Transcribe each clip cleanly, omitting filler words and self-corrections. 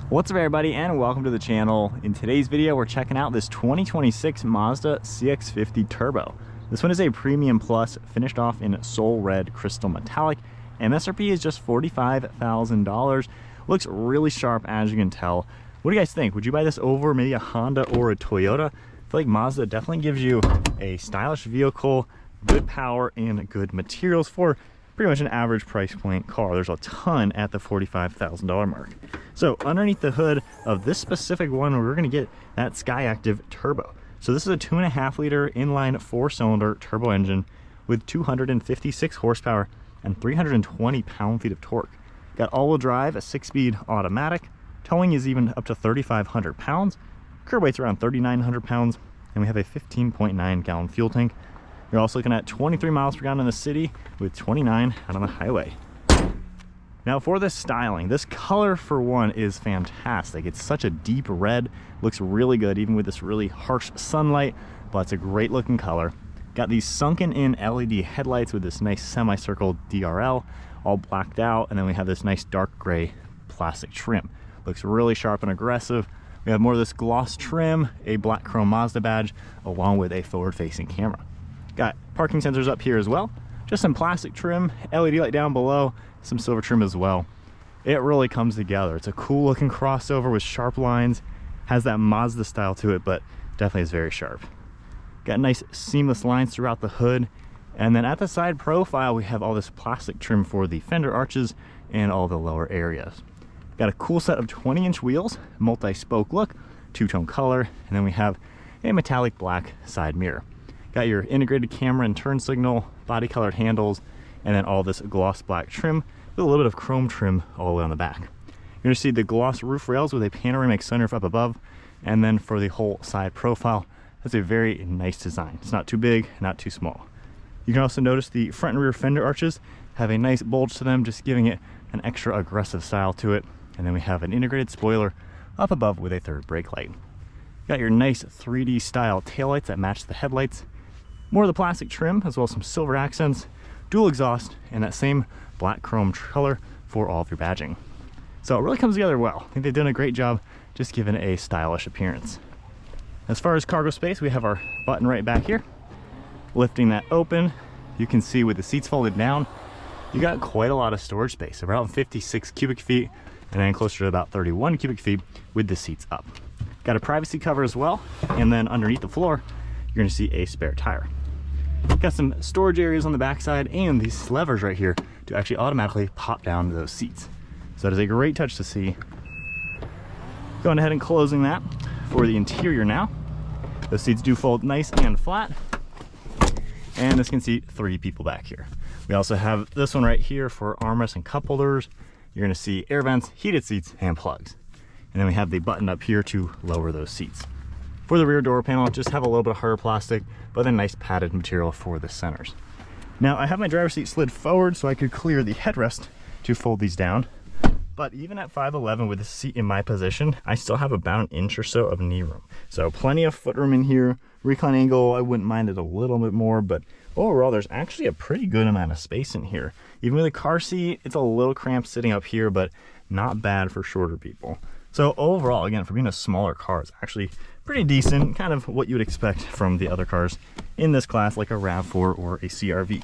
What's up everybody, and welcome to the channel. In today's video we're checking out this 2026 Mazda CX-50 Turbo. This one is a Premium Plus, finished off in Soul Red Crystal Metallic. MSRP is just $45,000. Looks really sharp, as you can tell. What do you guys think? Would you buy this over maybe a Honda or a Toyota? I feel like Mazda definitely gives you a stylish vehicle, good power, and good materials for pretty much an average price point car. There's a ton at the $45,000 mark. So underneath the hood of this specific one, we're going to get that Skyactiv Turbo. So this is a 2.5 liter inline 4-cylinder turbo engine with 256 horsepower and 320 pound-feet of torque. Got all-wheel drive, a 6-speed automatic. Towing is even up to 3,500 pounds. Curb weight's around 3,900 pounds, and we have a 15.9 gallon fuel tank. You're also looking at 23 miles per gallon in the city with 29 out on the highway. Now for this styling, this color for one is fantastic. It's such a deep red, looks really good even with this really harsh sunlight, but it's a great looking color. Got these sunken in LED headlights with this nice semicircle DRL, all blacked out, and then we have this nice dark gray plastic trim. Looks really sharp and aggressive. We have more of this gloss trim, a black chrome Mazda badge, along with a forward facing camera. Got parking sensors up here as well, just some plastic trim, LED light down below, some silver trim as well. It really comes together. It's a cool looking crossover with sharp lines, has that Mazda style to it, but definitely is very sharp. Got nice seamless lines throughout the hood, and then at the side profile we have all this plastic trim for the fender arches and all the lower areas. Got a cool set of 20-inch wheels, multi-spoke look, two-tone color, and then we have a metallic black side mirror. Got your integrated camera and turn signal, body colored handles, and then all this gloss black trim with a little bit of chrome trim all the way on the back. You're going to see the gloss roof rails with a panoramic sunroof up above, and then for the whole side profile, that's a very nice design. It's not too big, not too small. You can also notice the front and rear fender arches have a nice bulge to them, just giving it an extra aggressive style to it. And then we have an integrated spoiler up above with a third brake light. Got your nice 3D style taillights that match the headlights. More of the plastic trim, as well as some silver accents, dual exhaust, and that same black chrome color for all of your badging. So it really comes together well. I think they've done a great job just giving it a stylish appearance. As far as cargo space, we have our button right back here. Lifting that open, you can see with the seats folded down, you got quite a lot of storage space, around 56 cubic feet, and then closer to about 31 cubic feet with the seats up. Got a privacy cover as well, and then underneath the floor, you're going to see a spare tire. Got some storage areas on the backside and these levers right here to actually automatically pop down those seats. So that is a great touch to see. Going ahead and closing that for the interior now. Those seats do fold nice and flat. And this can seat 3 people back here. We also have this one right here for armrests and cup holders. You're going to see air vents, heated seats, and plugs. And then we have the button up here to lower those seats. For the rear door panel, just have a little bit of harder plastic, but a nice padded material for the centers. Now I have my driver's seat slid forward so I could clear the headrest to fold these down. But even at 5'11" with the seat in my position, I still have about an inch or so of knee room. So plenty of foot room in here. Recline angle, I wouldn't mind it a little bit more, but overall there's actually a pretty good amount of space in here. Even with a car seat, it's a little cramped sitting up here, but not bad for shorter people. So overall, again, for being a smaller car, it's actually pretty decent, kind of what you would expect from the other cars in this class, like a RAV4 or a CR-V.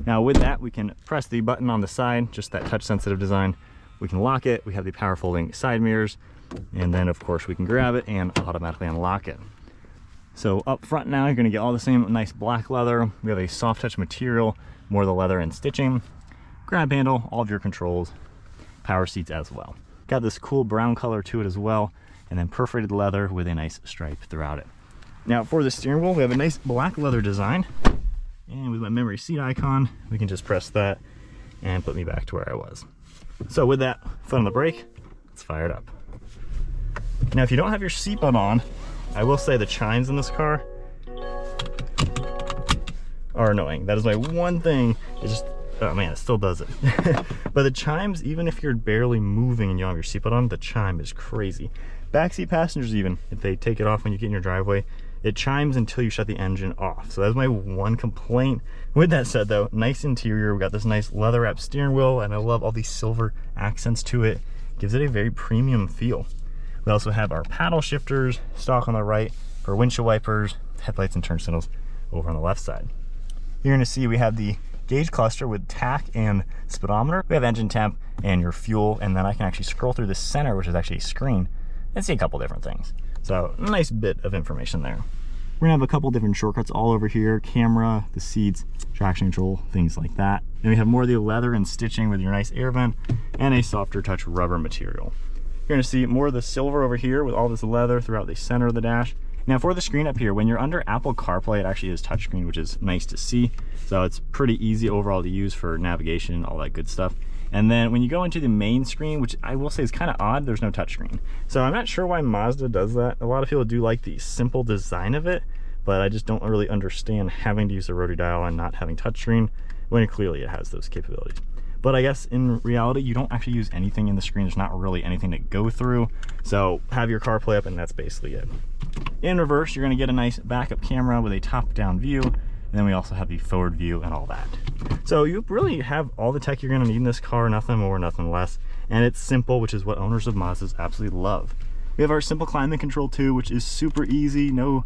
Now with that, we can press the button on the side, just that touch sensitive design. We can lock it, we have the power folding side mirrors, and then of course we can grab it and automatically unlock it. So up front now, you're gonna get all the same nice black leather. We have a soft touch material, more of the leather and stitching. Grab handle, all of your controls, power seats as well. Got this cool brown color to it as well, and then perforated leather with a nice stripe throughout it. Now for the steering wheel, we have a nice black leather design, and with my memory seat icon, we can just press that and put me back to where I was. So with that, foot on the brake, let's fire it up. Now if you don't have your seatbelt on, I will say the chimes in this car are annoying. That is my one thing. It just, oh man, it still does it. But the chimes, even if you're barely moving and you don't have your seatbelt on, the chime is crazy. Backseat passengers even, if they take it off when you get in your driveway, it chimes until you shut the engine off. So that's my one complaint. With that said though, nice interior. We got this nice leather wrapped steering wheel, and I love all these silver accents to it. gives it a very premium feel. We also have our paddle shifters stock on the right for windshield wipers, headlights, and turn signals over on the left side. You're going to see we have the gauge cluster with tach and speedometer. We have engine temp and your fuel, and then I can actually scroll through the center, which is actually a screen, and see a couple different things. So a nice bit of information there. We're gonna have a couple different shortcuts all over here: camera, the seats, traction control, things like that. Then we have more of the leather and stitching with your nice air vent and a softer touch rubber material. You're gonna see more of the silver over here with all this leather throughout the center of the dash. Now for the screen up here, when you're under Apple CarPlay, it actually is touchscreen, which is nice to see. So it's pretty easy overall to use for navigation, all that good stuff. And then when you go into the main screen, which I will say is kind of odd, there's no touchscreen. So I'm not sure why Mazda does that. A lot of people do like the simple design of it, but I just don't really understand having to use the rotary dial and not having touchscreen when clearly it has those capabilities. But I guess in reality, you don't actually use anything in the screen. There's not really anything to go through. So have your CarPlay up and that's basically it. In reverse, you're gonna get a nice backup camera with a top-down view. And then we also have the forward view and all that. So you really have all the tech you're gonna need in this car, nothing more, nothing less. And it's simple, which is what owners of Mazdas absolutely love. We have our simple climate control too, which is super easy. No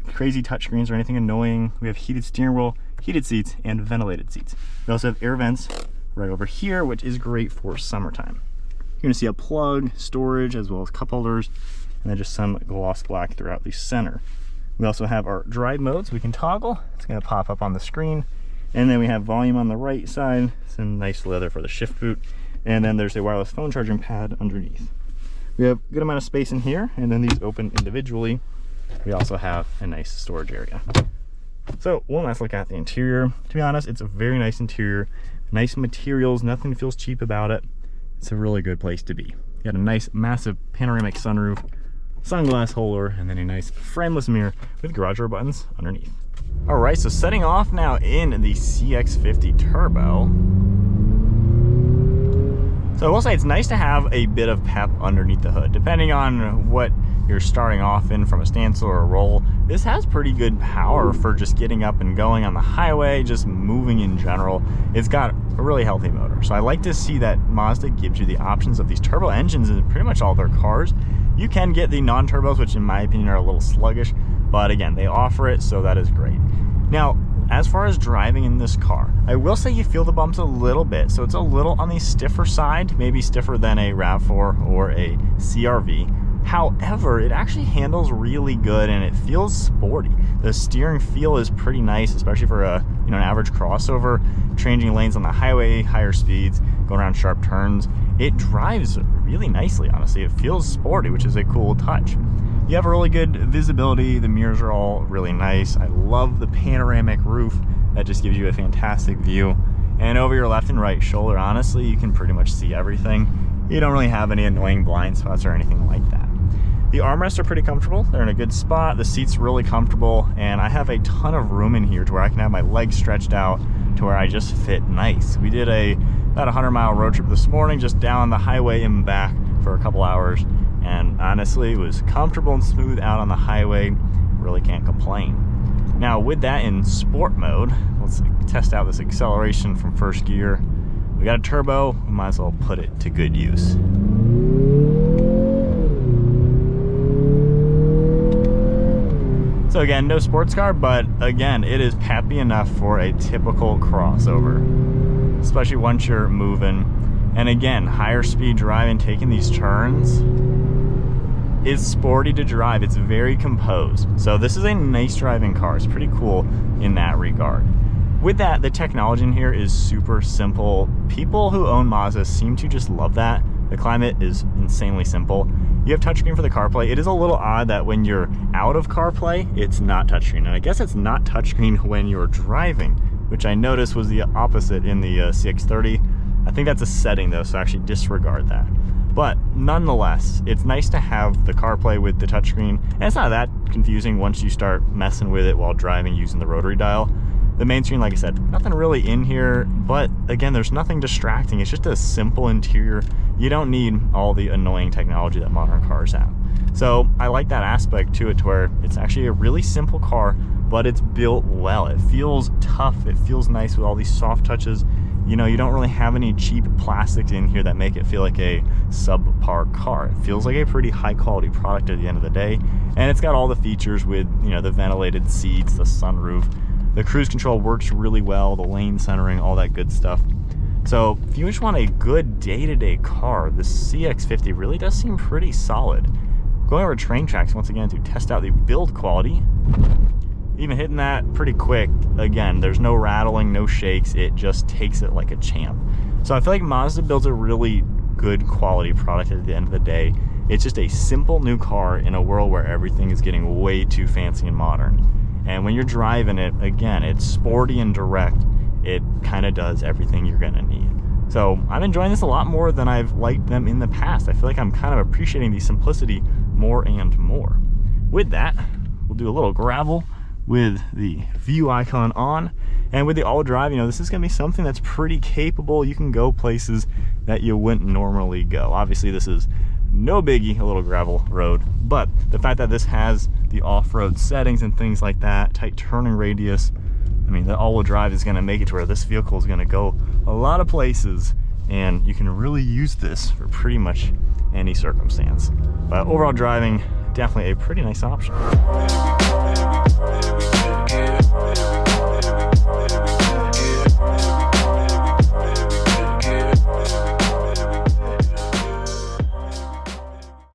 crazy touchscreens or anything annoying. We have heated steering wheel, heated seats, and ventilated seats. We also have air vents right over here, which is great for summertime. You're gonna see a plug, storage, as well as cup holders, and then just some gloss black throughout the center. We also have our drive modes we can toggle. It's gonna pop up on the screen. And then we have volume on the right side, some nice leather for the shift boot. And then there's a wireless phone charging pad underneath. We have a good amount of space in here, and then these open individually. We also have a nice storage area. So one last look at the interior. To be honest, it's a very nice interior. Nice materials, nothing feels cheap about it. It's a really good place to be. You got a nice massive panoramic sunroof, sunglass holder, and then a nice frameless mirror with garage door buttons underneath. All right, so setting off now in the CX-50 Turbo. So I will say it's nice to have a bit of pep underneath the hood. Depending on what you're starting off in from a standstill or a roll, this has pretty good power for just getting up and going on the highway, just moving in general. It's got a really healthy motor. So I like to see that Mazda gives you the options of these turbo engines in pretty much all their cars. You can get the non-turbos, which in my opinion are a little sluggish, but again, they offer it, so that is great. Now, as far as driving in this car, I will say you feel the bumps a little bit, so it's a little on the stiffer side, maybe stiffer than a RAV4 or a CR-V. However, it actually handles really good and it feels sporty. The steering feel is pretty nice, especially for a an average crossover, changing lanes on the highway, higher speeds, going around sharp turns. It drives really nicely, honestly. It feels sporty, which is a cool touch. You have a really good visibility. The mirrors are all really nice. I love the panoramic roof. That just gives you a fantastic view. And over your left and right shoulder, honestly, you can pretty much see everything. You don't really have any annoying blind spots or anything like that. The armrests are pretty comfortable. They're in a good spot. The seat's really comfortable, and I have a ton of room in here to where I can have my legs stretched out to where I just fit nice. We did about a 100-mile road trip this morning, just down the highway and back for a couple hours, and honestly, it was comfortable and smooth out on the highway. Really can't complain. Now, with that in sport mode, let's test out this acceleration from first gear. We got a turbo, we might as well put it to good use. So again, no sports car, but again, it is peppy enough for a typical crossover, especially once you're moving. And again, higher speed driving, taking these turns, is sporty to drive. It's very composed. So this is a nice driving car. It's pretty cool in that regard. With that, the technology in here is super simple. People who own Mazda seem to just love that. The climate is insanely simple. You have touchscreen for the CarPlay. It is a little odd that when you're out of CarPlay, it's not touchscreen. And I guess it's not touchscreen when you're driving, which I noticed was the opposite in the CX-30. I think that's a setting though, so actually disregard that. But nonetheless, it's nice to have the CarPlay with the touchscreen. And it's not that confusing once you start messing with it while driving using the rotary dial. The main screen, like I said, nothing really in here, but again, there's nothing distracting. It's just a simple interior. You don't need all the annoying technology that modern cars have. So I like that aspect to it, to where it's actually a really simple car, but it's built well. It feels tough. It feels nice with all these soft touches. you know, you don't really have any cheap plastics in here that make it feel like a subpar car. It feels like a pretty high quality product at the end of the day. And it's got all the features with, you know, the ventilated seats, the sunroof, the cruise control works really well, the lane centering, all that good stuff. So if you just want a good day-to-day car, the CX-50 really does seem pretty solid. Going over train tracks once again to test out the build quality. Even hitting that pretty quick. Again, there's no rattling, no shakes. It just takes it like a champ. So I feel like Mazda builds a really good quality product at the end of the day. It's just a simple new car in a world where everything is getting way too fancy and modern. And when you're driving it, again, it's sporty and direct. It kind of does everything you're gonna need. So I'm enjoying this a lot more than I've liked them in the past. I feel like I'm kind of appreciating the simplicity more and more. With that, we'll do a little gravel with the view icon on, and with the all drive, you know, this is gonna be something that's pretty capable. You can go places that you wouldn't normally go. Obviously this is no biggie, a little gravel road, but the fact that this has the off-road settings and things like that, tight turning radius, I mean, the all-wheel drive is gonna make it to where this vehicle is gonna go a lot of places, and you can really use this for pretty much any circumstance. But overall driving, definitely a pretty nice option.